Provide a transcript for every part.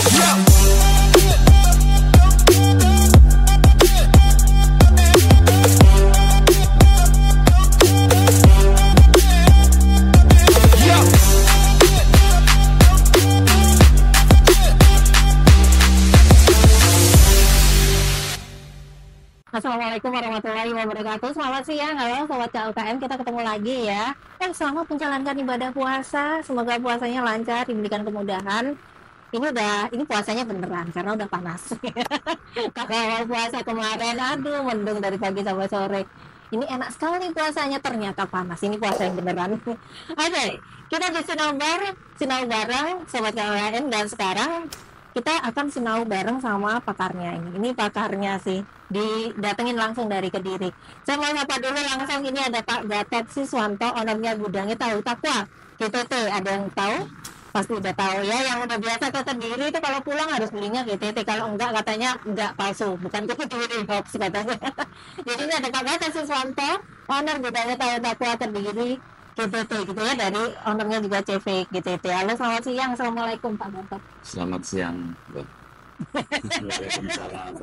Assalamualaikum warahmatullahi wabarakatuh. Selamat siang, halo sobat KUKM, kita ketemu lagi ya. Selamat menjalankan ibadah puasa. Semoga puasanya lancar, diberikan kemudahan. Ini puasanya beneran karena udah panas. Kalau awal puasa kemarin, aduh mendung dari pagi sampai sore. Ini enak sekali puasanya, ternyata panas. Ini puasa yang beneran. Oke, kita di sinau bareng sobat KUKM, dan sekarang kita akan sinau bareng sama pakarnya ini. Ini pakarnya sih, didatengin langsung dari Kediri. Saya mau sapa dulu langsung, ini ada Pak Gatot Siswanto, ownernya Gudangnya Tahu Takwa GTT. Ada yang tahu? Pasti udah tahu ya, yang udah biasa ke Kediri itu kalau pulang harus belinya GTT. Kalau enggak katanya enggak, palsu, bukan Kediri, hoax katanya. Jadi ini ada Pak Gatot Siswanto, owner Gudangnya Tahu Takwa Kediri GTT gitu ya, dari ownernya juga CV GTT. Halo, selamat siang. Assalamualaikum Pak Gatot. Selamat siang, Mbak. Waalaikumsalam.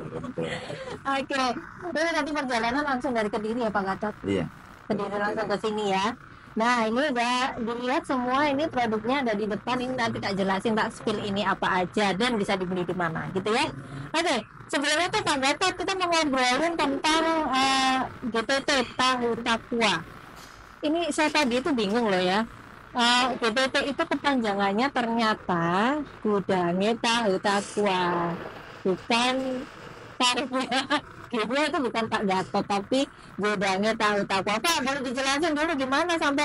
Oke, ini nanti perjalanan langsung dari Kediri ya Pak Gatot? Iya. Kediri langsung ke sini ya. Nah, ini udah dilihat semua, ini produknya ada di depan. Ini nanti tak jelasin, tak spill ini apa aja dan bisa dibeli di mana gitu ya. Oke, sebelumnya tuh Pak Gatot, kita mau ngobrolin tentang GTT Tahu Takwa. Ini saya tadi itu bingung loh ya. GTT itu kepanjangannya ternyata Gudangnya Tahu Takwa, bukan tarifnya. Gini itu bukan Pak Gatot, tapi Gudangnya Tahu Takwa. Pak, boleh dijelasin dulu gimana sampai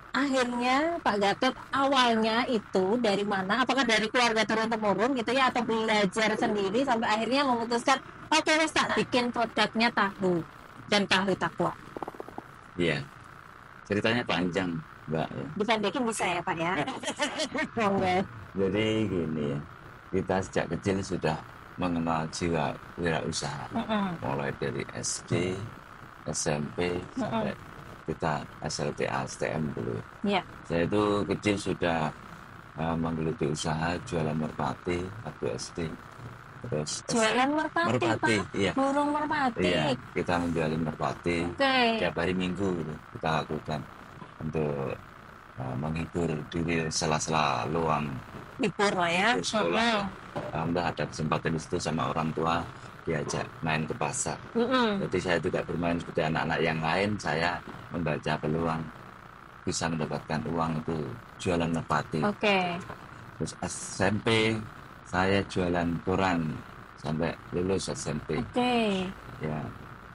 akhirnya Pak Gatot awalnya itu dari mana? Apakah dari keluarga turun-temurun gitu ya, atau belajar sendiri sampai akhirnya memutuskan oke, wes tak bikin produknya tahu dan Tahu Takwa? Iya. Ceritanya panjang, Mbak. Ya. Dipendekin bisa ya Pak ya? Oke. Jadi gini ya, kita sejak kecil sudah mengenal jiwa wirausaha. Mulai dari SD, SMP, sampai kita SLTA, STM dulu. Iya. Saya itu kecil sudah menggeluti usaha jualan merpati waktu SD. Terus Jualan merpati, Pak? Iya. Burung merpati? Iya, kita menjualin merpati. Tiap hari Minggu gitu, kita lakukan untuk menghibur diri sela-sela luang Libur lah ya. sekolah. Alhamdulillah ada kesempatan di situ sama orang tua, diajak main ke pasar. Jadi saya tidak bermain seperti anak-anak yang lain, saya membaca peluang bisa mendapatkan uang itu jualan merpati. Terus SMP saya jualan koran sampai lulus SMP. Ya,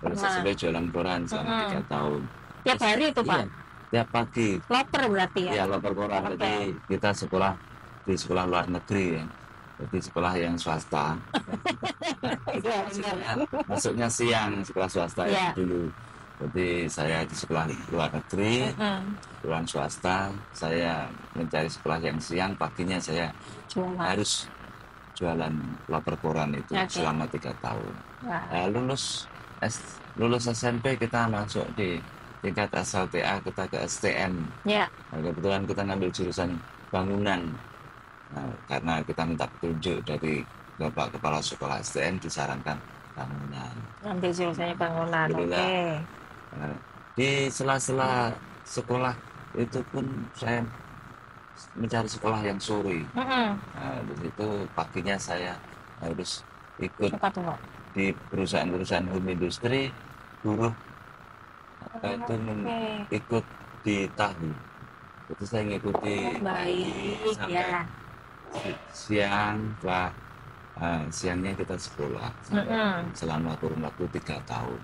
lulus SMP jualan koran selama 3 tahun. Tiap hari itu Pak? Iya, tiap pagi. Loper berarti ya? Iya, loper koran. Jadi kita sekolah di sekolah luar negeri ya. Jadi sekolah yang swasta. Masuknya siang, sekolah swasta ya dulu. Jadi saya di sekolah luar negeri, sekolah swasta. Saya mencari sekolah yang siang, paginya saya harus jualan loper koran itu selama 3 tahun. Lulus SMP kita masuk di tingkat SLTA, kita ke STM. Nah, kebetulan kita ngambil jurusan bangunan. Nah, karena kita minta petunjuk dari Bapak Kepala Sekolah STM, disarankan bangunan. Ngambil jurusannya bangunan. Nah, di sela-sela sekolah itu pun saya mencari sekolah yang sore. Nah, di situ paginya saya harus ikut di perusahaan-perusahaan home industry, buruh itu ikut di tahu. Itu saya ngikuti sampai siang, siangnya kita sekolah selama kurun waktu 3 tahun.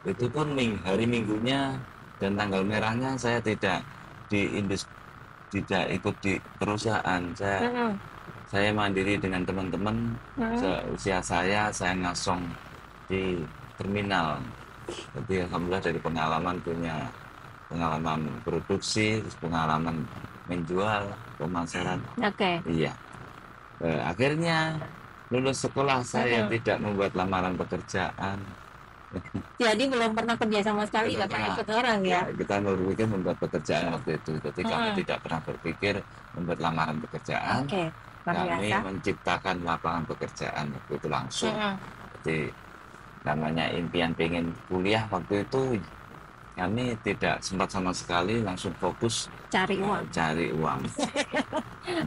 Itu pun hari Minggunya dan tanggal merahnya saya tidak tidak ikut di perusahaan. Saya mandiri dengan teman-teman seusia saya ngasong di terminal. Jadi alhamdulillah dari pengalaman punya pengalaman produksi, terus pengalaman menjual, pemasaran. Iya. Akhirnya lulus sekolah saya tidak membuat lamaran pekerjaan. Jadi belum pernah kerja sama sekali, Belum nggak pernah pernah. ikut orang ya? Kita berpikir membuat pekerjaan waktu itu. Jadi kami Mm-mm. tidak pernah berpikir membuat lamaran pekerjaan. Oke, luar Kami biasa. menciptakan lapangan pekerjaan waktu itu langsung. Mm-mm. Jadi namanya impian pengen kuliah waktu itu kami tidak sempat sama sekali, langsung fokus Cari uang. cari uang.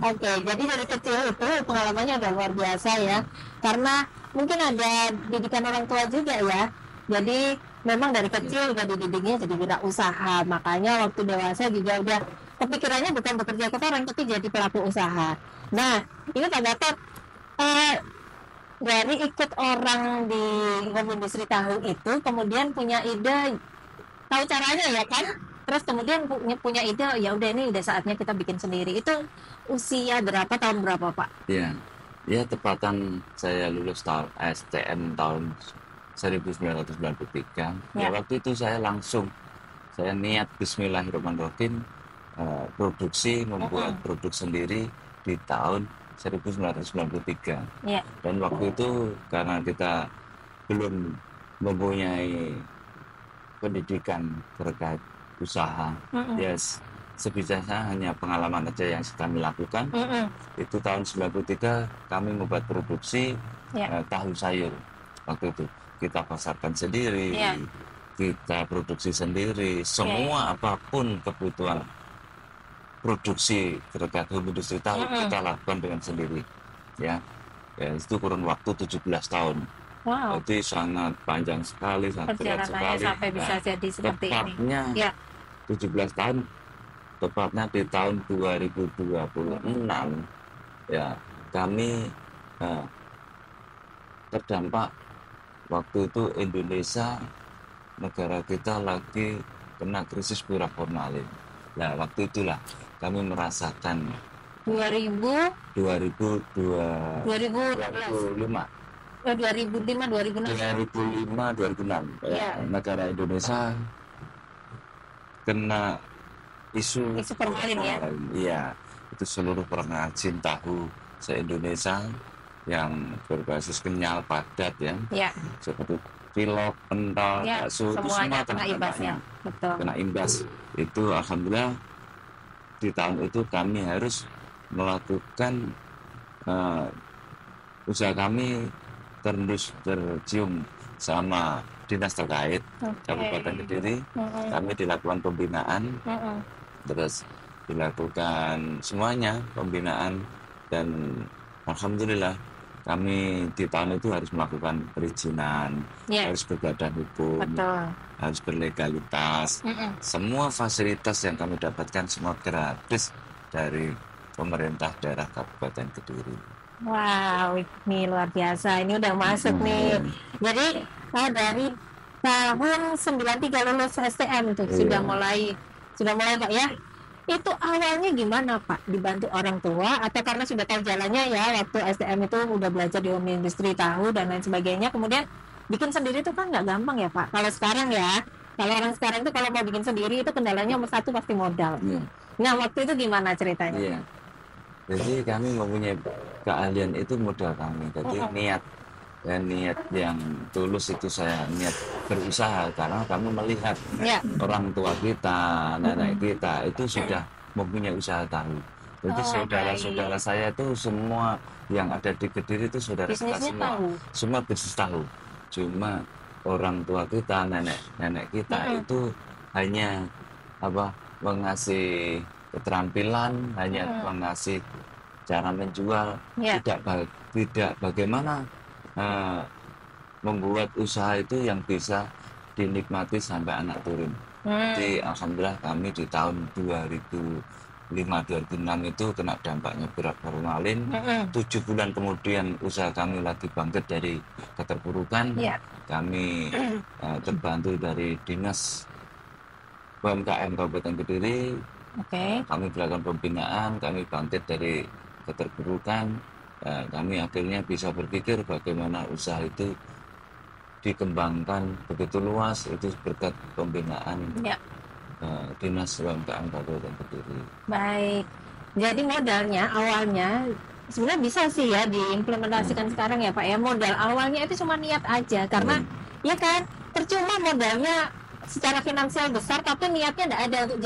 Oke, jadi dari kecil itu pengalamannya udah luar biasa ya. Karena mungkin ada didikan orang tua juga ya. Jadi memang dari kecil udah dididiknya jadi wirausaha. Makanya waktu dewasa juga udah kepikirannya bukan bekerja kotoran tapi jadi pelaku usaha. Nah, ini Pak Gatot, eh, dari ikut orang di Home Industri Tahu itu kemudian punya ide, tahu caranya ya kan, terus kemudian punya ide, ya udah ini udah saatnya kita bikin sendiri. Itu usia berapa, tahun berapa Pak? Ya, ya tepatan saya lulus tahun STM tahun 1993. Ya, waktu itu saya niat Bismillahirrahmanirrahim membuat produk sendiri di tahun 1993. Ya. Dan waktu itu karena kita belum mempunyai pendidikan terkait usaha, yes, sebisanya hanya pengalaman aja yang kami lakukan. Itu tahun 93 kami membuat produksi tahu sayur. Waktu itu kita pasarkan sendiri, kita produksi sendiri, semua apapun kebutuhan produksi terkait home industri tahu kita lakukan dengan sendiri. Ya, itu kurun waktu 17 tahun. Wow. Jadi sangat panjang sekali, sangat berat sekali. Sampai bisa jadi seperti tepatnya ini. 17 tahun, tepatnya di tahun 2026, ya kami terdampak. Waktu itu Indonesia, negara kita lagi kena krisis murah formalin. Nah, waktu itulah kami merasakan 2005 2006 negara Indonesia kena isu formalin ya. Iya, itu seluruh pengrajin tahu se-Indonesia yang berbasis kenyal padat ya. Seperti pilok, pentol, bakso, itu semua kena imbasnya. Betul. Kena imbas. Itu alhamdulillah di tahun itu kami harus melakukan usaha kami tercium sama dinas terkait Kabupaten Kediri. Kami dilakukan pembinaan, terus dilakukan semuanya pembinaan, dan alhamdulillah kami di tahun itu harus melakukan perizinan, harus berbadan hukum, harus berlegalitas. Semua fasilitas yang kami dapatkan semua gratis dari pemerintah daerah Kabupaten Kediri. Wow, ini luar biasa. Ini udah masuk nih. Jadi dari tahun 93 lulus STM tuh sudah mulai Pak ya. Itu awalnya gimana Pak? Dibantu orang tua atau karena sudah tahu jalannya ya, waktu STM itu udah belajar di Home Industri Tahu dan lain sebagainya, kemudian bikin sendiri itu kan nggak gampang ya Pak. Kalau sekarang ya, kalau orang sekarang itu kalau mau bikin sendiri itu kendalanya nomor satu pasti modal. Nah, waktu itu gimana ceritanya? Jadi kami mempunyai keahlian itu modal kami. Jadi niat yang tulus itu, saya niat berusaha karena kami melihat orang tua kita, nenek kita itu sudah mempunyai usaha tahu. Jadi saudara-saudara saya itu semua yang ada di Kediri itu saudara kita semua bisnis tahu. Cuma orang tua kita, nenek kita itu hanya mengasih keterampilan, hanya mengasih cara menjual, tidak bagaimana membuat usaha itu yang bisa dinikmati sampai anak turun. Jadi alhamdulillah kami di tahun 2005-2006 itu kena dampaknya berat formalin. 7 bulan kemudian usaha kami lagi bangkit dari keterpurukan. Kami terbantu dari Dinas UMKM Kabupaten Kediri. Kami melakukan pembinaan, kami bangkit dari keterpurukan. Kami akhirnya bisa berpikir bagaimana usaha itu dikembangkan begitu luas, itu berkat pembinaan Dinas UMKM Kabupaten Kediri. Baik, jadi modalnya awalnya sebenarnya bisa sih ya diimplementasikan sekarang ya Pak ya. Modal awalnya itu cuma niat aja, karena ya kan percuma modalnya secara finansial besar tapi niatnya nggak ada untuk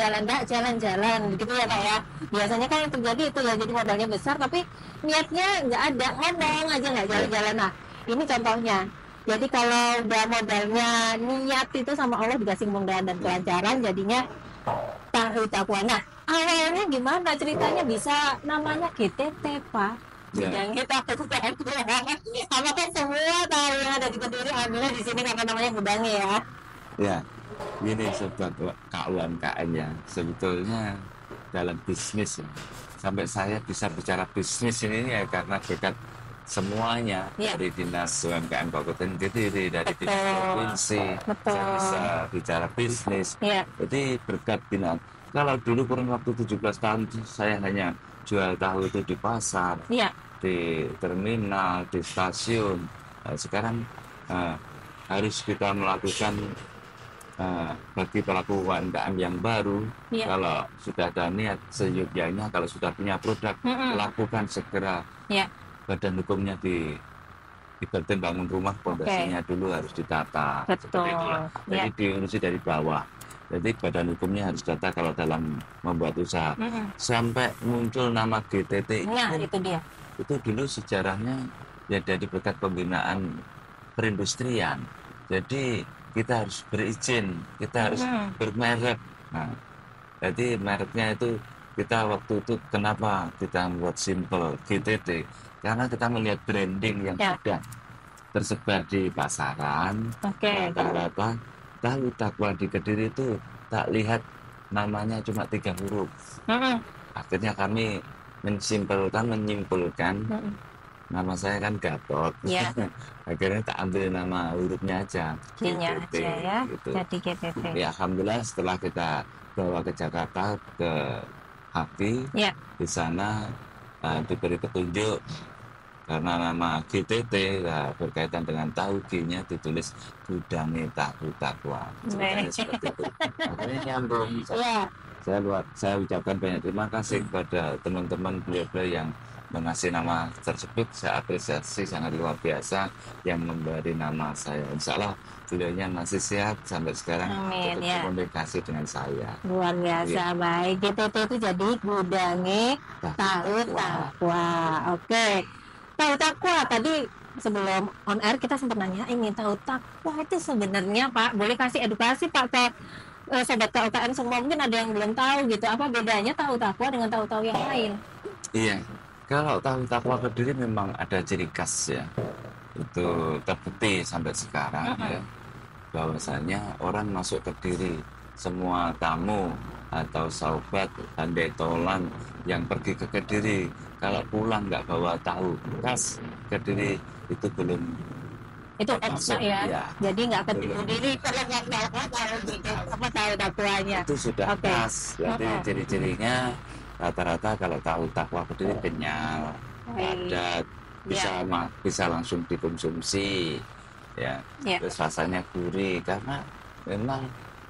jalan-jalan gitu ya Pak ya. Biasanya kan yang terjadi itu ya, jadi modalnya besar tapi niatnya nggak ada, ngomong aja nggak jalan-jalan. Nah ini contohnya. Jadi kalau udah modalnya niat itu sama Allah dikasih kemudahan dan kelancaran, jadinya tahu takwa. Nah awalnya gimana ceritanya bisa namanya GTT Pak? Yang kita apakah semua tahu yang ada di Kediri ambilnya di sini karena namanya gudangnya ya? Ya, ini sobat KUMKM ya, sebetulnya dalam bisnis ya. Sampai saya bisa bicara bisnis ini ya karena berkat semuanya dari Dinas UMKM Kabupaten Kediri, dari Dinas Provinsi, saya bisa bicara bisnis. Jadi berkat Dinas. Kalau dulu kurang waktu 17 tahun saya hanya jual tahu itu di pasar, di terminal, di stasiun. Sekarang harus kita melakukan bagi pelaku UMKM yang baru, kalau sudah ada niat seyogyanya, kalau sudah punya produk, lakukan segera. Badan hukumnya dibantu bangun rumah, pondasinya dulu harus ditata. Seperti itulah. Jadi diurusi dari bawah. Jadi badan hukumnya harus data kalau dalam membuat usaha. Sampai muncul nama GTT itu dia. Itu dulu sejarahnya ya dari berkat pembinaan perindustrian. Jadi kita harus berizin, kita harus bermerek. Nah, jadi mereknya itu kita waktu itu kenapa kita buat simple GTT? Karena kita melihat branding yang sudah tersebar di pasaran. Rata-rata tahu takwa di Kediri itu tak lihat namanya cuma 3 huruf. Akhirnya kami menyimpulkan nama saya kan Gatot. Akhirnya tak ambil nama hurufnya aja. GTT ya. Gitu. Jadi GTT. Ya alhamdulillah setelah kita bawa ke Jakarta ke Haki, di sana diberi petunjuk karena nama GTT berkaitan dengan tahu, G-nya ditulis Gudangi Tahu Takwa. Seperti itu. Akhirnya nyambung. Saya ucapkan banyak terima kasih kepada teman-teman beliau-beliau yang mengasih nama tersebut. Saya apresiasi sangat luar biasa yang memberi nama saya. Insya Allah beliaunya masih sehat sampai sekarang. Amin, komunikasi dengan saya. Luar biasa, baik. GTT itu jadi Gudangi Tahu Takwa. Oke. Tahu takwa tadi sebelum on air kita sempat nanya ini tahu takwa itu sebenarnya Pak, boleh kasih edukasi Pak ke sobat KUMKM semua, mungkin ada yang belum tahu gitu, apa bedanya tahu takwa dengan tahu-tahu yang lain? Iya, kalau tahu takwa Kediri memang ada ciri khas ya, itu terbukti sampai sekarang ya, bahwasanya orang masuk Kediri, semua tamu atau sahabat handai tolan yang pergi ke Kediri, kalau pulang nggak bawa tahu khas Kediri itu belum itu ekstra ya. Jadi nggak Kediri kalau nggak tahu apa tahu takwanya itu sudah khas. Jadi ciri-cirinya rata-rata kalau tahu takwa Kediri kenyal, padat, bisa langsung dikonsumsi ya. Terus rasanya gurih karena memang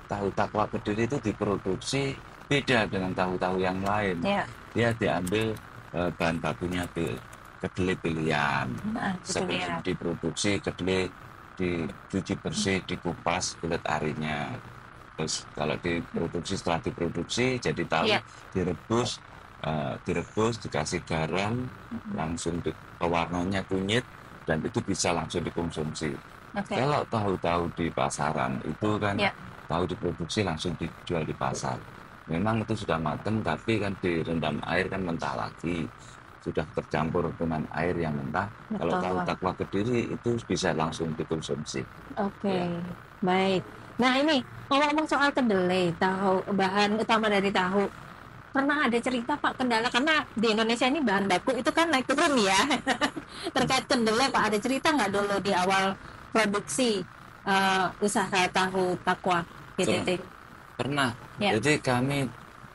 tahu takwa Kediri itu diproduksi beda dengan tahu-tahu yang lain. Dia diambil bahan bakunya kedelai pilihan. Sebelum diproduksi kedelai dicuci bersih, dikupas kulit arinya. Terus kalau setelah diproduksi jadi tahu, direbus dikasih garam, langsung warnanya kunyit dan itu bisa langsung dikonsumsi. Kalau tahu-tahu di pasaran itu kan tahu diproduksi langsung dijual di pasar. Memang itu sudah matang tapi kan direndam air kan mentah lagi, sudah tercampur dengan air yang mentah. Kalau tahu takwa Kediri itu bisa langsung dikonsumsi. Baik. Nah ini ngomong-ngomong soal kedelai, tahu bahan utama dari tahu, pernah ada cerita Pak kendala karena di Indonesia ini bahan baku itu kan naik turun ya. Terkait kedelai Pak, ada cerita nggak dulu di awal produksi usaha tahu takwa GTT? Pernah. Jadi kami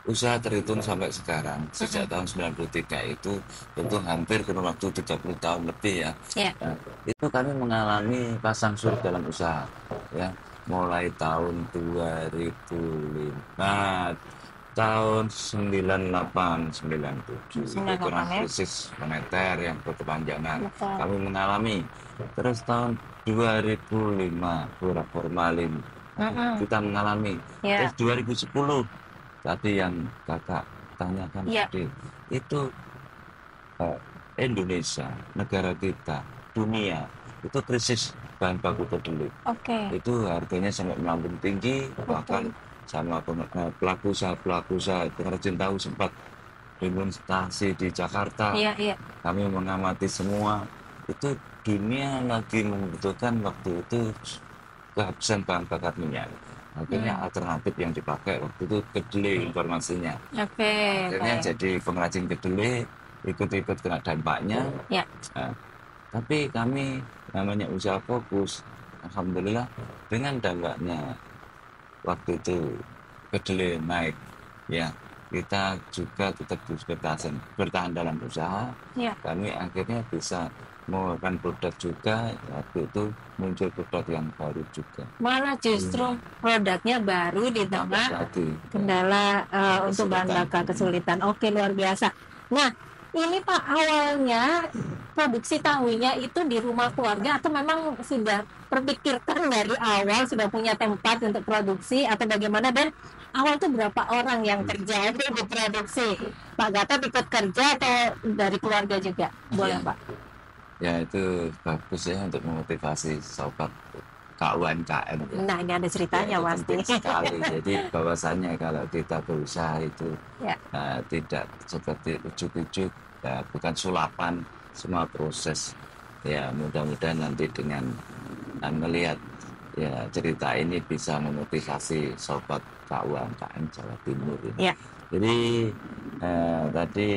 usaha terhitung sampai sekarang sejak tahun 93 itu tentu hampir kurun waktu 30 tahun lebih ya. Nah, itu kami mengalami pasang surut dalam usaha ya, mulai tahun 2005, tahun 98 97 itu kena krisis moneter yang berkepanjangan. Kami mengalami. Terus tahun 2005 borak formalin kita mengalami. Terus 2010 tadi yang kakak tanyakan tadi itu Indonesia, negara kita, dunia itu krisis bahan baku kedelai. Itu harganya sangat melambung tinggi, bahkan sama pelaku usaha pengrajin tahu sempat demonstrasi di Jakarta. Kami mengamati semua itu dunia lagi membutuhkan waktu itu kehabisan bahan bakar minyak. Akhirnya alternatif yang dipakai waktu itu kedelai informasinya. Akhirnya jadi pengrajin kedelai ikut-ikut kena dampaknya. Nah, tapi kami namanya usaha fokus, alhamdulillah dengan dampaknya waktu itu kedelai naik, ya kita juga tetap bertahan dalam usaha. Kami akhirnya bisa mengeluarkan produk juga, waktu itu muncul produk yang baru juga. Malah justru produknya baru di tengah kendala untuk bahan bakar kesulitan. Oke, luar biasa. Nah, ini Pak, awalnya produksi tahunya itu di rumah keluarga atau memang sudah terpikirkan dari awal, sudah punya tempat untuk produksi atau bagaimana? Dan awal tuh berapa orang yang kerja di produksi? Pak Gatot ikut kerja atau dari keluarga juga? Boleh Pak? Ya itu bagus ya untuk memotivasi sobat KUMKM. Nah ini ada ceritanya ya, pasti. Sekali. Jadi bahwasannya kalau kita berusaha itu tidak seperti ujuk-ujuk, ya, bukan sulapan, semua proses. Ya mudah-mudahan nanti dengan melihat ya cerita ini bisa memotivasi sobat KUMKM Jawa Timur ini. Jadi tadi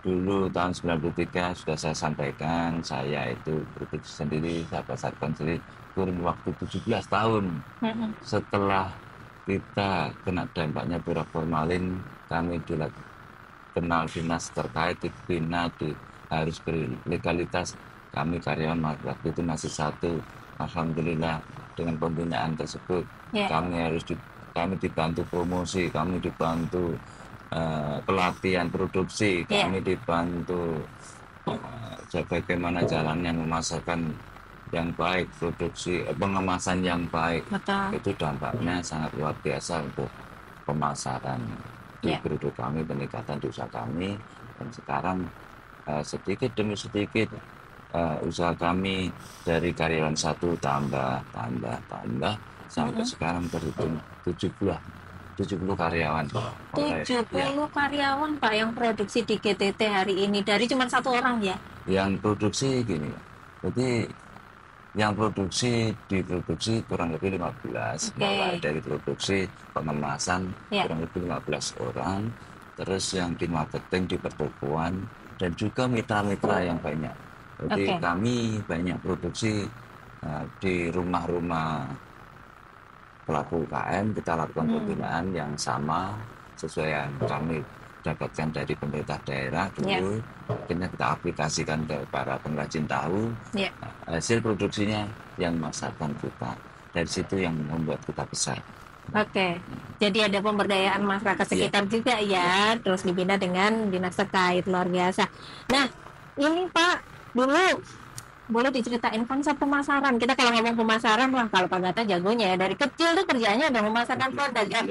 dulu tahun 93 sudah saya sampaikan, saya itu produksi sendiri, saya pasarkan sendiri kurun waktu 17 tahun. Setelah kita kena dampaknya borak formalin, kami kenal dinas terkait, dibina, harus berlegalitas. Kami karyawan waktu itu masih satu. Alhamdulillah dengan pembinaan tersebut kami dibantu promosi, kami dibantu pelatihan produksi, kami dibantu bagaimana jalannya memasarkan yang baik, produksi pengemasan yang baik. Itu dampaknya sangat luar biasa untuk pemasaran di produk kami, peningkatan di usaha kami. Dan sekarang sedikit demi sedikit usaha kami dari karyawan satu tambah sampai sekarang terhitung 70 karyawan. 70 karyawan Pak yang produksi di GTT hari ini, dari cuma satu orang ya? Yang produksi gini, jadi yang diproduksi kurang lebih 15, mulai dari produksi pengemasan kurang lebih 15 orang, terus yang di marketing, di pertokoan, dan juga mitra-mitra yang banyak. Jadi kami banyak produksi di rumah-rumah pelaku UKM, kita lakukan pembinaan yang sama sesuai yang kami dapatkan dari pemerintah daerah dulu. Akhirnya kita aplikasikan ke para pengrajin tahu. Hasil produksinya yang memasarkan kita. Dari situ yang membuat kita besar. Jadi ada pemberdayaan masyarakat sekitar juga ya, terus dibina dengan dinas terkait, luar biasa. Nah, ini Pak, dulu boleh diceritain konsep pemasaran. Kita kalau ngomong pemasaran, wah kalau Pak Gatot jagonya ya, dari kecil tuh kerjanya udah memasarkan produk ya.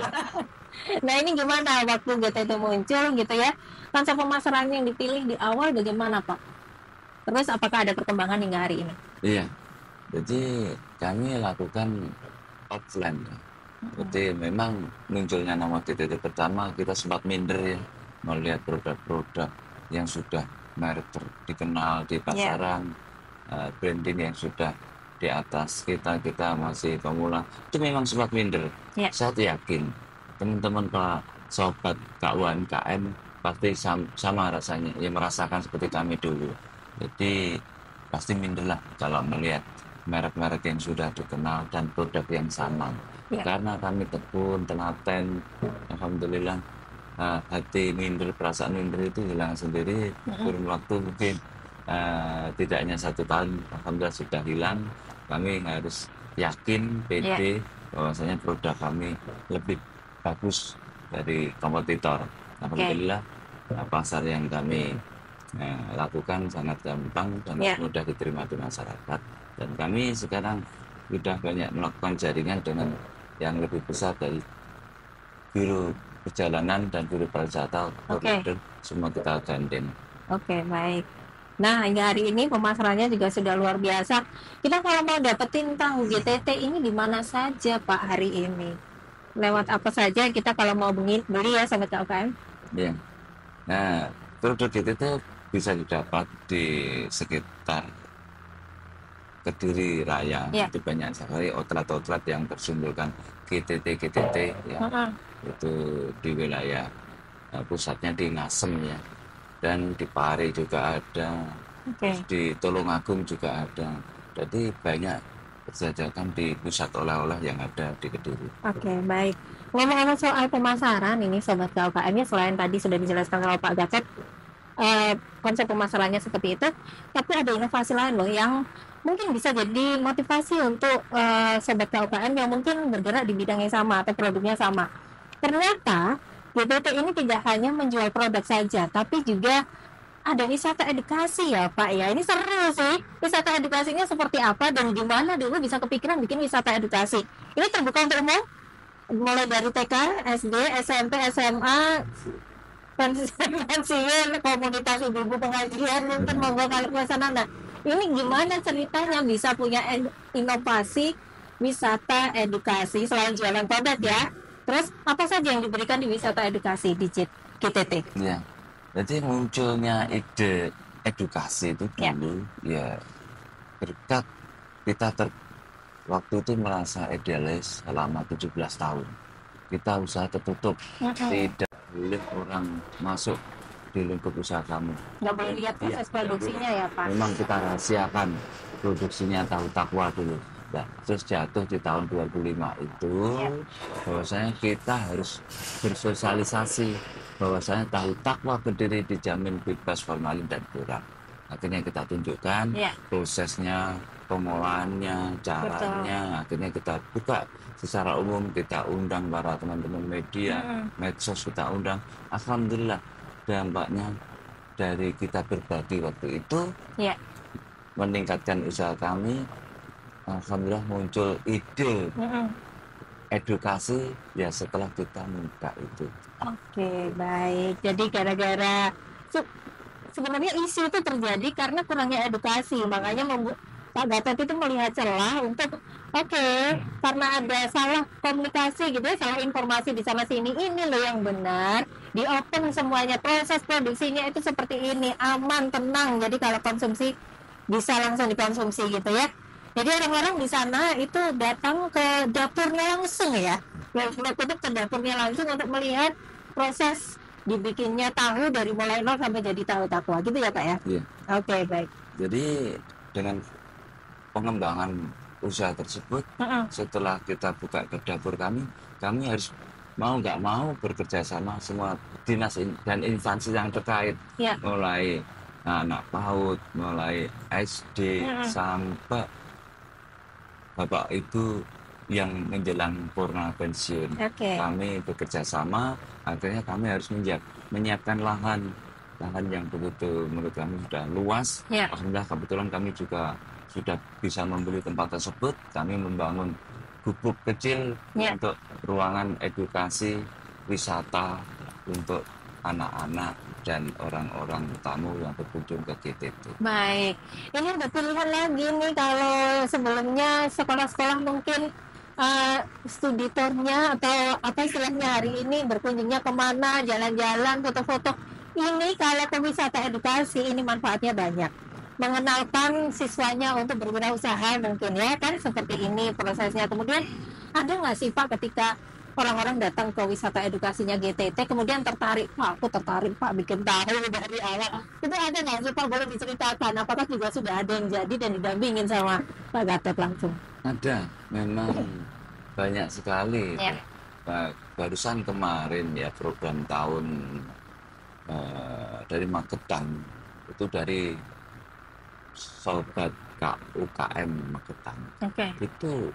Nah ini gimana waktu GTT muncul gitu ya, konsep pemasaran yang dipilih di awal bagaimana Pak? Terus apakah ada perkembangan hingga hari ini? Iya, jadi kami lakukan offline ya. Jadi memang munculnya nama GTT pertama kita sempat minder ya, melihat produk-produk yang sudah merek dikenal di pasaran, branding yang sudah di atas kita masih pemula, itu memang sempat minder. Saya yakin teman-teman Pak sobat KUMKM pasti sama rasanya, ya merasakan seperti kami dulu. Jadi pasti minder lah kalau melihat merek-merek yang sudah dikenal dan produk yang sama. Karena kami tekun, telaten, alhamdulillah hati minder, perasaan minder itu hilang sendiri. Kurun waktu mungkin tidak hanya 1 tahun, alhamdulillah sudah hilang. Kami harus yakin, pede bahwasanya produk kami lebih bagus dari kompetitor. Alhamdulillah pasar yang kami lakukan sangat gampang, sangat mudah diterima di masyarakat. Dan kami sekarang sudah banyak melakukan jaringan dengan yang lebih besar dari biro perjalanan dan biro pariwisata, koridor, semua kita gandeng. Oke, baik. Nah, hingga hari ini pemasarannya juga sudah luar biasa. Kita kalau mau dapetin tahu GTT ini di mana saja Pak hari ini? Lewat apa saja kita kalau mau beli ya Sobat KUKM? Ya. Nah, produk GTT bisa didapat di sekitar Kediri Raya. Itu banyak sekali outlet-outlet yang bersimbolkan GTT ya. Itu di wilayah pusatnya di Ngasem ya. Dan di Pare juga ada, di Tulungagung juga ada. Jadi banyak berjajakan di pusat oleh-oleh yang ada di Kediri. Oke, baik. Ngomong-ngomong soal pemasaran ini Sobat KUKM-nya, selain tadi sudah dijelaskan oleh Pak Gatot, konsep pemasarannya seperti itu, tapi ada inovasi lain loh yang mungkin bisa jadi motivasi untuk Sobat KUKM yang mungkin bergerak di bidang yang sama atau produknya sama. Ternyata GTT ini tidak hanya menjual produk saja, tapi juga ada wisata edukasi ya Pak ya. Ini seru sih. Wisata edukasinya seperti apa dan gimana dulu bisa kepikiran bikin wisata edukasi? Ini terbuka untuk umum, mulai dari TK, SD, SMP, SMA, pensiun, komunitas ibu-ibu pengajian, mungkin monggo kalau ke sana. Nah, ini gimana ceritanya bisa punya inovasi wisata edukasi selain jualan produk ya? Terus apa saja yang diberikan di wisata edukasi di GTT? Ya, jadi munculnya ide edukasi itu dulu ya berkat kita waktu itu merasa idealis selama 17 tahun. Kita usaha tertutup, tidak boleh orang masuk di lingkup usaha kamu. Nggak boleh lihat proses produksinya ya Pak? Memang kita rahasiakan produksinya tahu takwa dulu. Nah, terus jatuh di tahun 2005 itu bahwasanya kita harus bersosialisasi bahwasanya tahu takwa Kediri dijamin bebas formalin dan kurang. Akhirnya kita tunjukkan prosesnya, pengolahannya, caranya. Akhirnya kita buka secara umum, kita undang para teman-teman media, medsos kita undang. Alhamdulillah dampaknya dari kita berbagi waktu itu meningkatkan usaha kami. Alhamdulillah muncul ide edukasi ya setelah kita minta itu. Oke, baik. Jadi gara-gara sebenarnya isu itu terjadi karena kurangnya edukasi, makanya Pak Gatot itu melihat celah untuk karena ada salah komunikasi gitu ya, salah informasi di sana sini, ini loh yang benar, di open semuanya, proses produksinya itu seperti ini, aman, tenang, jadi kalau konsumsi bisa langsung dikonsumsi gitu ya. Jadi orang-orang di sana itu datang ke dapurnya langsung ya, ke dapurnya langsung untuk melihat proses dibikinnya tahu dari mulai nol sampai jadi tahu takwa gitu ya Pak ya? Iya. Oke, baik. Jadi dengan pengembangan usaha tersebut, setelah kita buka ke dapur kami harus mau nggak mau bekerja sama semua dinas dan instansi yang terkait, mulai anak PAUD, mulai SD sampai Bapak Ibu yang menjelang purna pensiun. Kami bekerja sama, akhirnya kami harus menyiapkan lahan yang begitu menurut kami sudah luas. Alhamdulillah kebetulan kami juga sudah bisa membeli tempat tersebut. Kami membangun gubuk kecil untuk ruangan edukasi wisata untuk anak-anak dan orang-orang tamu yang berkunjung ke GTT. Baik, ini ada pilihan lagi nih kalau sebelumnya sekolah-sekolah mungkin studi tournya atau apa istilahnya hari ini berkunjungnya kemana, jalan-jalan, foto-foto. Ini kalau ke wisata edukasi ini manfaatnya banyak. Mengenalkan siswanya untuk berwirausaha mungkin ya kan seperti ini prosesnya. Kemudian ada nggak sih Pak ketika orang-orang datang ke wisata edukasinya GTT kemudian tertarik, aku tertarik Pak bikin tahu dari awal, itu ada nggak sih Pak, boleh diceritakan apakah juga sudah ada yang jadi dan didampingin sama Pak Gatot langsung? Ada, memang banyak sekali. Barusan kemarin ya program tahun dari Magetan, itu dari Sobat KUKM Magetan. Itu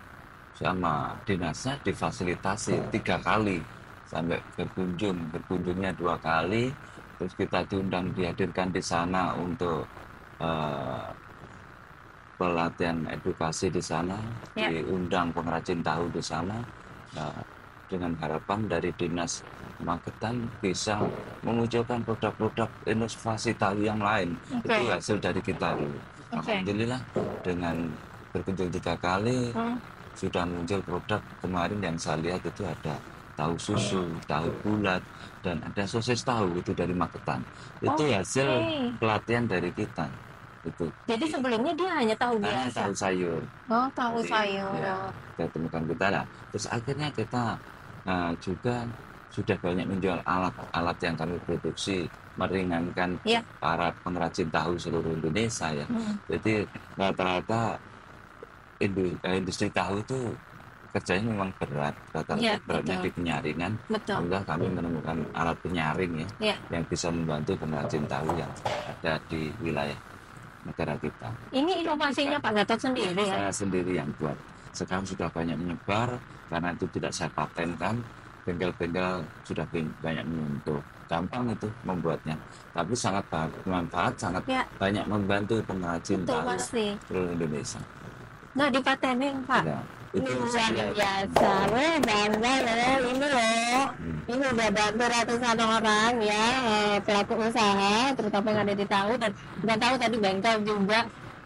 sama dinasnya difasilitasi 3 kali sampai berkunjungnya 2 kali, terus kita diundang dihadirkan di sana untuk pelatihan edukasi di sana, diundang pengrajin tahu di sana, dengan harapan dari Dinas Magetan bisa memunculkan produk-produk inovasi tahu yang lain. Itu hasil dari kita dulu. Alhamdulillah dengan berkunjung 3 kali sudah muncul produk. Kemarin yang saya lihat itu ada tahu susu, tahu bulat, dan ada sosis tahu itu dari Magetan. Itu hasil pelatihan dari kita. Itu. Jadi sebelumnya dia hanya tahu biasa. Tahu sayur. Tahu sayur. Ya, kita temukan kita lah. Terus akhirnya kita juga sudah banyak menjual alat-alat yang kami produksi meringankan para pengrajin tahu seluruh Indonesia ya. Jadi rata-rata industri tahu itu kerjanya memang berat, rata-rata beratnya di penyaringan. Alhamdulillah kami menemukan alat penyaring yang bisa membantu pengrajin tahu yang ada di wilayah negara kita. Ini inovasinya Pak Gatot sendiri ya? Saya sendiri yang buat. Sekarang sudah banyak menyebar karena itu tidak saya patenkan. Bengkel-bengkel sudah banyak menyentuh. Gampang itu membuatnya, tapi sangat bermanfaat, sangat banyak membantu pengrajin tahu seluruh Indonesia. Nggak dipatenin Pak? Ya, itu luar biasa, bangga loh, ini loh. Ini udah bantu ratusan orang ya, pelaku usaha, terutama yang ada di tahu, dan nggak tahu tadi bengkel juga.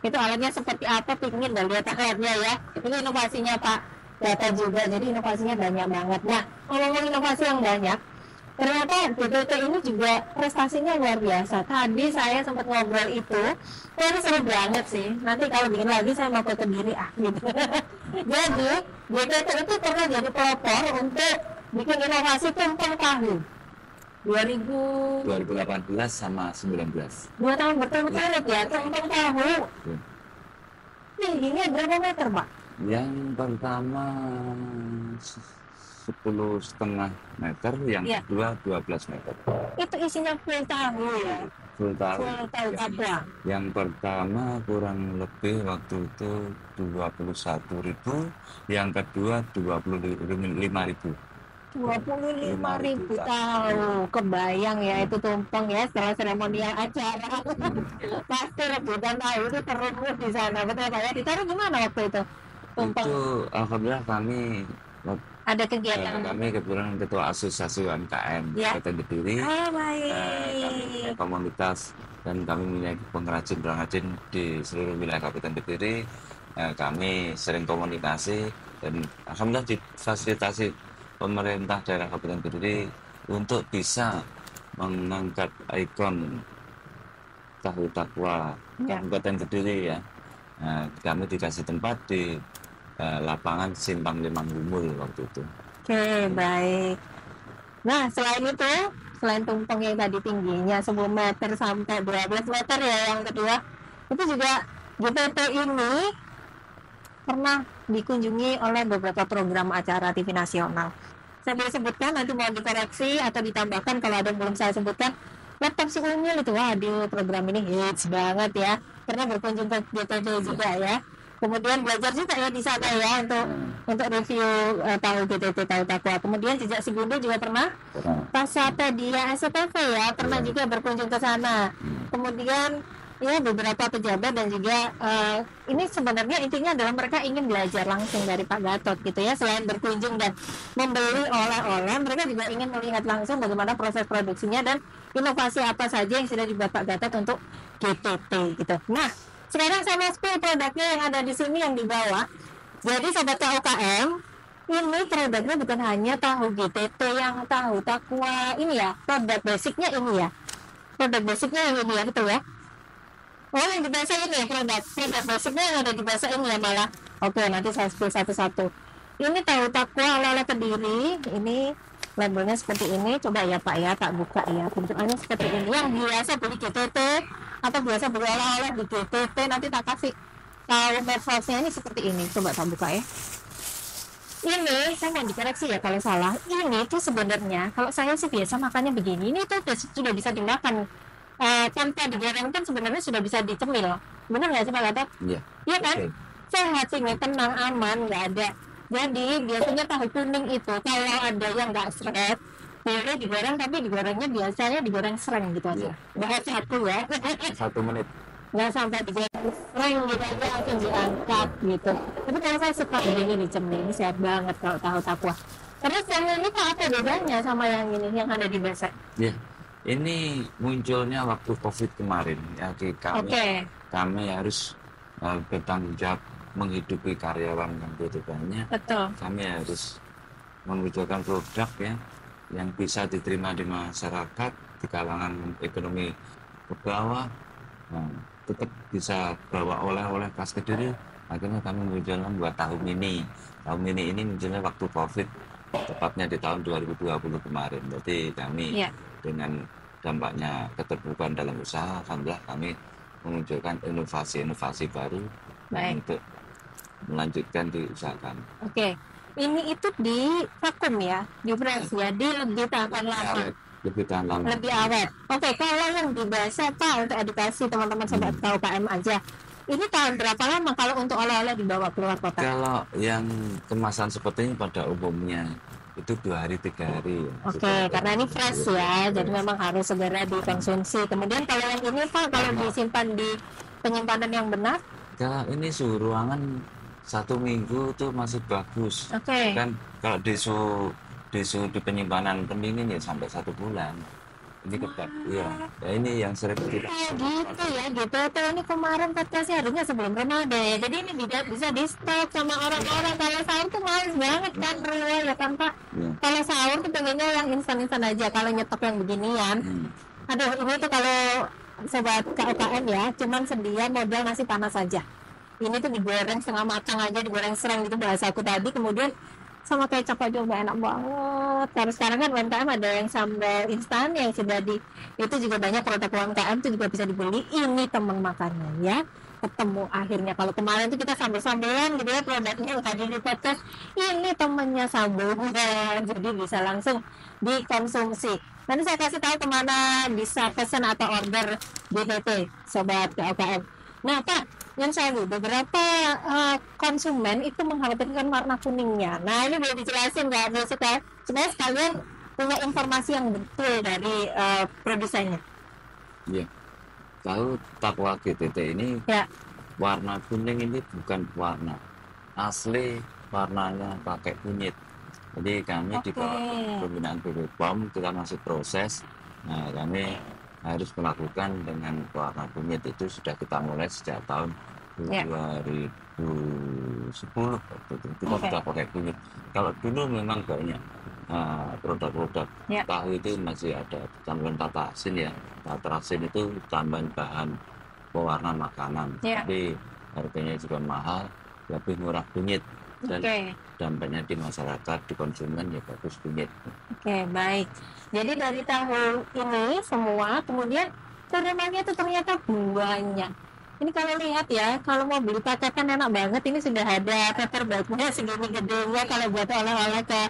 Itu alatnya seperti apa, pingin dan lihat alatnya ya. Ini inovasinya Pak Gatot juga, jadi inovasinya banyak banget. Nah, ngomong inovasi yang banyak, ternyata BPT ini juga prestasinya luar biasa. Tadi saya sempat ngobrol itu, ini seru banget sih. Nanti kalau bikin lagi saya mau ke Kediri gitu. Jadi BPT itu pernah jadi pelopor untuk bikin inovasi tumpeng tahu. 2018 sama 19. 2 tahun berturut-turut ya, tumpeng tahu. Tingginya berapa meter Pak? Yang pertama 10,5 meter, yang kedua 12 meter. Itu isinya full tahu ya? Full tahu. Apa? Yang pertama kurang lebih waktu itu 21.000, yang kedua 25.000. 25.000 tahu, kebayang ya itu tumpeng ya setelah seremonial acara. Pasti rebutan tahu itu terus di sana, betul Pak ya? Ditaruh gimana waktu itu? Tumpeng. Itu alhamdulillah kami ada kegiatan. Kami kebetulan ketua asosiasi UMKM Kabupaten Kediri. Baik. Komunitas dan kami punya pengrajin di seluruh wilayah Kabupaten Kediri. Kami sering komunikasi dan alhamdulillah difasilitasi pemerintah daerah Kabupaten Kediri untuk bisa mengangkat ikon tahu takwa Kabupaten Kediri ya. Kami dikasih tempat di lapangan Simpang Limang Lumul waktu itu. Oke, baik. Nah, selain tumpeng yang tadi tingginya 10 meter sampai 12 meter ya yang kedua, itu juga BPT ini pernah dikunjungi oleh beberapa program acara TV nasional. Saya boleh sebutkan, nanti mau dikoreksi atau ditambahkan kalau ada yang belum saya sebutkan. Laptop si Unyil itu, waduh, program ini hits banget ya. Pernah berkunjung ke BPT juga ya. Kemudian belajar juga ya di sana ya untuk review tahu BTT tahu takwa. Kemudian Jejak Si Gundu juga pernah. Pasapedia SCTV ya pernah juga berkunjung ke sana. Kemudian ya beberapa pejabat dan juga ini sebenarnya intinya adalah mereka ingin belajar langsung dari Pak Gatot gitu ya. Selain berkunjung dan membeli oleh-oleh, mereka juga ingin melihat langsung bagaimana proses produksinya dan inovasi apa saja yang sudah dibuat Pak Gatot untuk GTT gitu. Nah, sekarang saya mau spill produknya yang ada di sini yang di bawah. Jadi sobat UKM, ini produknya bukan hanya tahu GTT yang tahu takwa ini ya, produk basicnya ini ya. Produk basicnya yang ini ya, betul ya? Oh, yang di bahasa ini ya produk basicnya yang ada di bahasa ini ya malah. Oke, nanti saya spill satu-satu. Ini tahu takwa ala-ala Kediri, ini labelnya seperti ini. Coba ya Pak ya, tak buka ya. Bentukannya seperti ini. Yang biasa beli GTT atau biasa beli oleh-oleh di GTT, nanti tak kasih tahu medsos-nya ini seperti ini. Coba tak buka ya. Ini saya mau dikoreksi ya kalau salah. Ini tuh sebenarnya kalau saya sih biasa makannya begini. Ini tuh sudah bisa dimakan tanpa digoreng, kan sebenarnya sudah bisa dicemil. Benar nggak sih Pak Gatot? Iya. Iya kan? Sehat ini, tenang, aman, nggak ada. Jadi biasanya tahu kuning itu kalau ada yang nggak seret, boleh digoreng, tapi digorengnya biasanya digoreng sereng gitu aja. Nggak satu ya. 1 menit. nggak sampai digoreng gitu aja langsung diangkat gitu. Tapi kalau saya suka begini nih cemil, ini sehat banget kalau tahu takwa. Terus yang ini Pak, apa bedanya sama yang ini yang ada di Besek? Ya, ini munculnya waktu COVID kemarin. Ya, kami harus bertanggung jawab menghidupi karyawan yang begitu banyak. Betul. Kami harus memunculkan produk ya yang bisa diterima di masyarakat, di kalangan ekonomi ke bawah, tetap bisa bawa oleh-oleh khas Kediri. Akhirnya kami munculkan buat tahun ini. Tahun ini munculnya waktu COVID, tepatnya di tahun 2020 kemarin. Jadi kami dengan dampaknya keterbukaan dalam usaha, alhamdulillah kami memunculkan inovasi-inovasi baru untuk melanjutkan di usaha kami. Oke. Ini itu di vakum ya, di press ya, di lebih tahan lama. Lebih tahan lama. Lebih awet. Oke, kalau yang di Besek Pak, untuk edukasi teman-teman sobat KUKM aja, ini tahan berapa lama kalau untuk oleh-oleh dibawa keluar kota? Kalau yang kemasan seperti ini pada umumnya itu 2 hari 3 hari. Oke, karena ini fresh ya, jadi memang harus segera dikonsumsi. Kemudian kalau yang ini Pak, kalau disimpan di penyimpanan yang benar? Kalau ini suhu ruangan 1 minggu tuh masih bagus. Kan kalau di penyimpanan pendingin ya sampai 1 bulan. Ini ketat, iya. Ya ini yang sering kita. Gitu ya, gitu. Tuh ini kemarin katanya harusnya sebelum Ramadan ya. Jadi ini bisa di stok sama orang-orang. Kalau sahur tuh males banget kan, ya kan Pak. Kalau sahur tuh pengennya yang instan-instan aja. Kalau nyetok yang beginian, aduh ini tuh kalau sobat KUKM ya, cuman sedia modal nasi panas saja. Ini tuh digoreng setengah matang aja, digoreng serang gitu bahasa aku tadi, kemudian sama kecap aja udah enak banget. Karena sekarang kan UMKM ada yang sambal instan yang sudah itu juga banyak produk UMKM itu juga bisa dibeli. Ini teman makannya ya, ketemu akhirnya. Kalau kemarin tuh kita sambal-sambalan gitu ya produknya tadi di podcast, ini temennya sambal jadi bisa langsung dikonsumsi. Nanti saya kasih tahu kemana bisa pesan atau order BTT sobat KUKM. Nah Pak, yang saya beberapa konsumen itu mengkhawatirkan warna kuningnya. Nah ini boleh dijelasin nggak? Supaya sekalian punya informasi yang betul dari produsennya. Iya, tahu takwa GTT ini warna kuning ini bukan warna asli, warnanya pakai kunyit. Jadi kami di pembinaan BPOM kita masih proses. Nah kami harus melakukan dengan warna kunyit itu sudah kita mulai sejak tahun 2010 waktu itu kita sudah pakai kunyit. Kalau dulu memang banyak produk-produk tahu itu masih ada tambahan tatasin ya. Tatasin itu tambahan bahan pewarna makanan, tapi harganya juga mahal, lebih murah kunyit dan dampaknya di masyarakat, di konsumen ya bagus kunyit. Oke, baik. Jadi dari tahu ini semua, kemudian tanamannya itu ternyata buahnya. Ini kalau lihat ya, kalau mau beli paketan enak banget. Ini sudah ada paper bagnya segini gedenya kalau buat oleh-oleh ke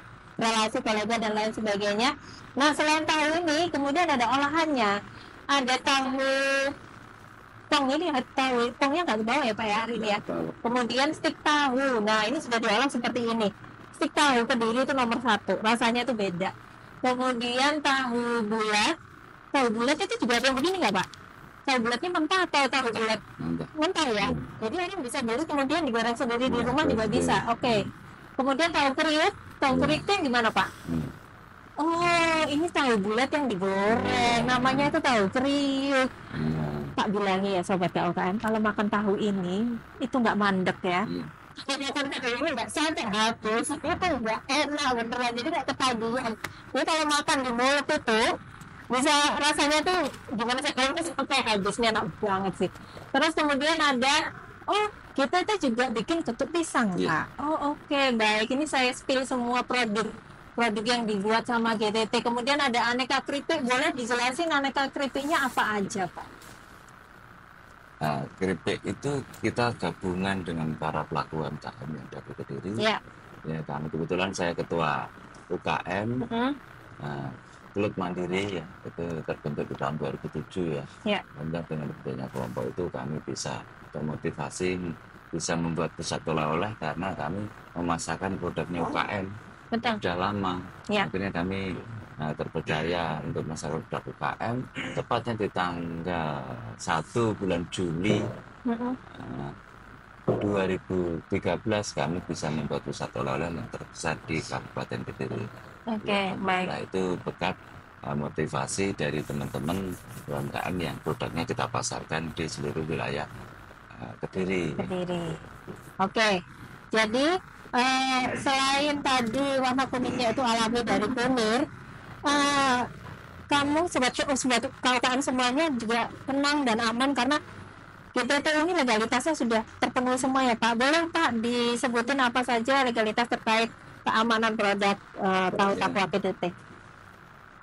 relasi kolega dan lain sebagainya. Nah selain tahu ini, kemudian ada olahannya. Ada tahu tong ini, tahu tongnya nggak dibawa ya Pak ya hari ini ya. Kemudian stik tahu. Nah ini sudah diolah seperti ini. Stik tahu Kediri itu nomor 1, rasanya itu beda. Kemudian tahu bulat itu juga ada yang begini nggak Pak? Tahu bulatnya mentah atau tahu bulat? Mentah ya. Jadi ini bisa beli kemudian digoreng sendiri di rumah juga bisa. Oke. Kemudian tahu kriuk itu yang gimana Pak? Oh ini tahu bulat yang digoreng, namanya itu tahu kriuk. Pak bilangi ya sobat KUKM, kalau makan tahu ini itu nggak mandek ya. Makan tahu ini nggak sampai habis, itu nggak enak beneran, jadi nggak ketagihan. Jadi kalau makan di mulut itu bisa rasanya tuh gimana sih, kalau sampai habisnya enak banget sih. Terus kemudian ada kita itu juga bikin ketuk pisang Pak. Oke, baik, ini saya spill semua produk yang dibuat sama GTT. Kemudian ada aneka keripik, boleh dijelasin aneka keripiknya apa aja Pak? Nah, keripik itu kita gabungan dengan para pelaku UMKM yang ada di Kediri. Ya, kami kebetulan saya ketua UKM. Kelut Mandiri ya, itu terbentuk di tahun 2007 ya. Kemudian dengan bentuknya kelompok itu kami bisa termotivasi, bisa membuat pusat oleh-oleh karena kami memasarkan produknya UKM. Sudah lama. Akhirnya kami terpercaya untuk masyarakat produk UKM, tepatnya di tanggal 1 bulan Juli 2013 kami bisa membuat pusat oleh-oleh yang terbesar di Kabupaten Kediri. Oke, baik. Nah, itu berkat motivasi dari teman-teman UMKM yang produknya kita pasarkan di seluruh wilayah Kediri. Oke, jadi selain tadi warna kuningnya itu alami dari kunir, kamu sobat KUKM semuanya juga tenang dan aman karena GTT ini legalitasnya sudah terpenuhi semua ya Pak. Boleh Pak disebutin apa saja legalitas terkait keamanan produk tahu takwa PTT?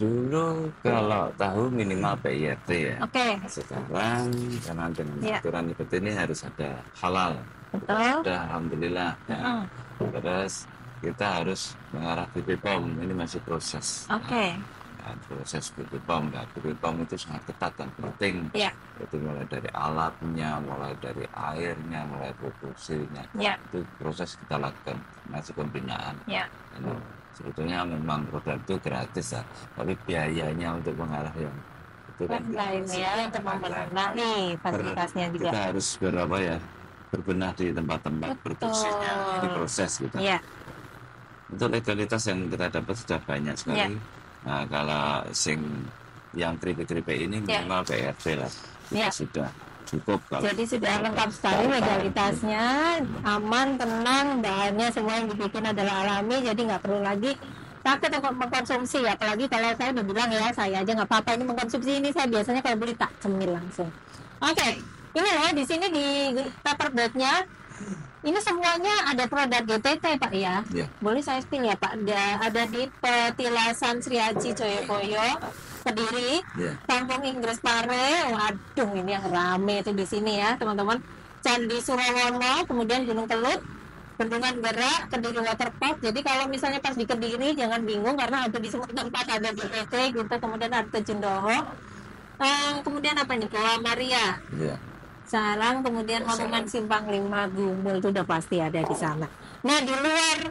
Dulu kalau tahu minimal PIRT ya. Oke. Sekarang karena dengan aturan seperti ini harus ada halal. Betul. Sudah alhamdulillah. Ya. Terus kita harus mengarah BPOM, ini masih proses. Oke. Nah, proses BPOM, BPOM itu sangat ketat dan penting. Iya. Itu mulai dari alatnya, mulai dari airnya, mulai produksinya. Iya. Itu proses kita lakukan, masih pembinaan. Iya. Sebetulnya memang produk itu gratis ya, tapi biayanya untuk mengarah yang itu kan lain ya, untuk membenahi fasilitasnya juga. Kita harus berbenah di tempat-tempat produksinya, di proses gitu. Iya. Untuk legalitas yang kita dapat sudah banyak sekali. Nah, kalau yang keripik-keripik ini minimal PRT lah, sudah cukup. Jadi sudah lengkap sekali legalitasnya, aman, tenang, bahannya semua yang dibikin adalah alami, jadi nggak perlu lagi takut untuk mengkonsumsi. Apalagi kalau saya udah bilang ya, saya aja nggak apa-apa ini mengkonsumsi ini, saya biasanya kalau beli tak cemil langsung. Oke, ini loh di sini di paper bagnya ini semuanya ada produk GTT Pak ya. Boleh saya spill ya Pak? Ada di Petilasan Sri Aji Joyoboyo, Kediri, Kampung Inggris Pare. Waduh, ini yang rame itu di sini ya teman-teman. Candi Surawono, kemudian Gunung Kelut, Bendungan Gerak, Kediri Waterpark. Jadi kalau misalnya pas di Kediri jangan bingung karena ada di semua tempat ada GTT gitu. Kemudian ada Terjun-Doho. Kemudian apa nih? Goa Maria. Sarang, kemudian Monumen Simpang 5 Gumul itu udah pasti ada di sana. Nah di luar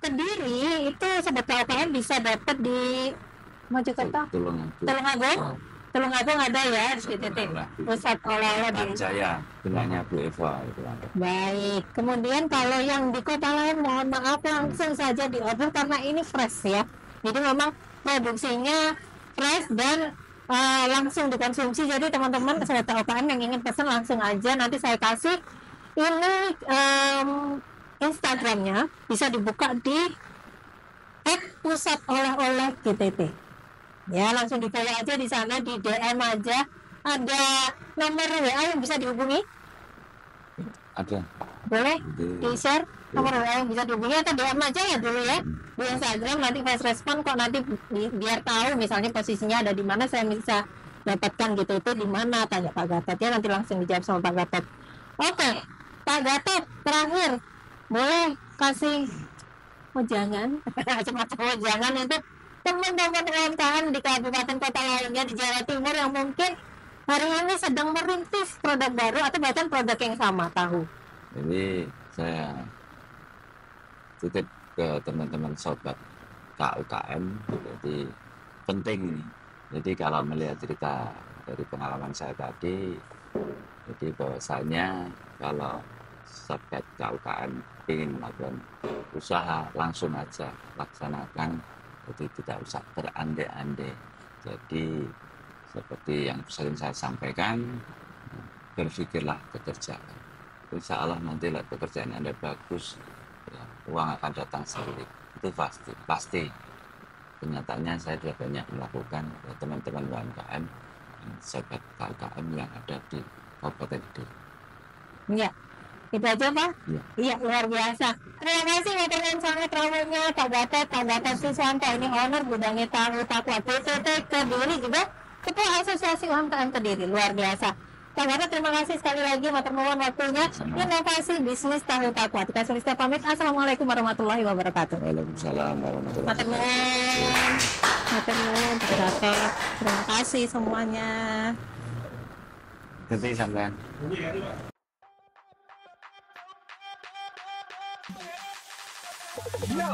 Kediri itu sobat KUKM bisa dapat di Mojokerto, Tulungagung ada ya di GTT. Pusat oleh-oleh di Jaya, bilangnya Bu Eva itu. Baik. Kemudian kalau yang di kota lain mohon maaf langsung saja di order karena ini fresh ya. Jadi memang produksinya fresh dan langsung dikonsumsi. Jadi teman-teman sobat KUKM yang ingin pesan langsung aja, nanti saya kasih ini Instagramnya bisa dibuka di @pusat oleh-oleh GTT ya, langsung di follow aja di sana, di DM aja. Ada nomor WA yang bisa dihubungi? Ada. Boleh di share nomor WA yang bisa dihubungi atau DM aja ya dulu ya di Instagram, nanti fast respon kok, nanti biar tahu misalnya posisinya ada di mana, saya bisa dapatkan GTT di mana, tanya Pak Gatot ya, nanti langsung dijawab sama Pak Gatot. Oke, Pak Gatot terakhir boleh kasih jangan semacam jangan untuk teman-teman UMKM di kabupaten kota lainnya di Jawa Timur yang mungkin hari ini sedang merintis produk baru atau bahkan produk yang sama tahu. Ini saya titip ke teman-teman sobat KUKM, jadi penting ini. Jadi kalau melihat cerita dari pengalaman saya tadi, jadi bahwasanya kalau sobat KUKM ingin melakukan usaha langsung aja laksanakan, jadi tidak usah berandai-andai. Jadi seperti yang sering saya sampaikan, berpikirlah pekerjaan. Insya Allah nanti pekerjaan Anda bagus, ya, uang akan datang sendiri. Itu pasti. Kenyataannya saya sudah banyak melakukan teman-teman UMKM, sobat KUKM yang ada di Kabupaten Kediri. Iya, itu aja Pak? Iya, luar biasa. Terima kasih teman-teman sangat ramainya Pak Gatot Susanto, ini owner gudangnya tahu takwa PTT Kediri, juga Ketua Asosiasi UMKM Kediri, luar biasa. Pak Gatot, terima kasih sekali lagi matur nuwun waktunya. Inovasi bisnis tahu takwa. Kita selesai pamit. Assalamualaikum warahmatullahi wabarakatuh. Waalaikumsalam warahmatullahi wabarakatuh. Matur nuwun, Pak Gatot. Terima kasih semuanya. Nanti sampean. No.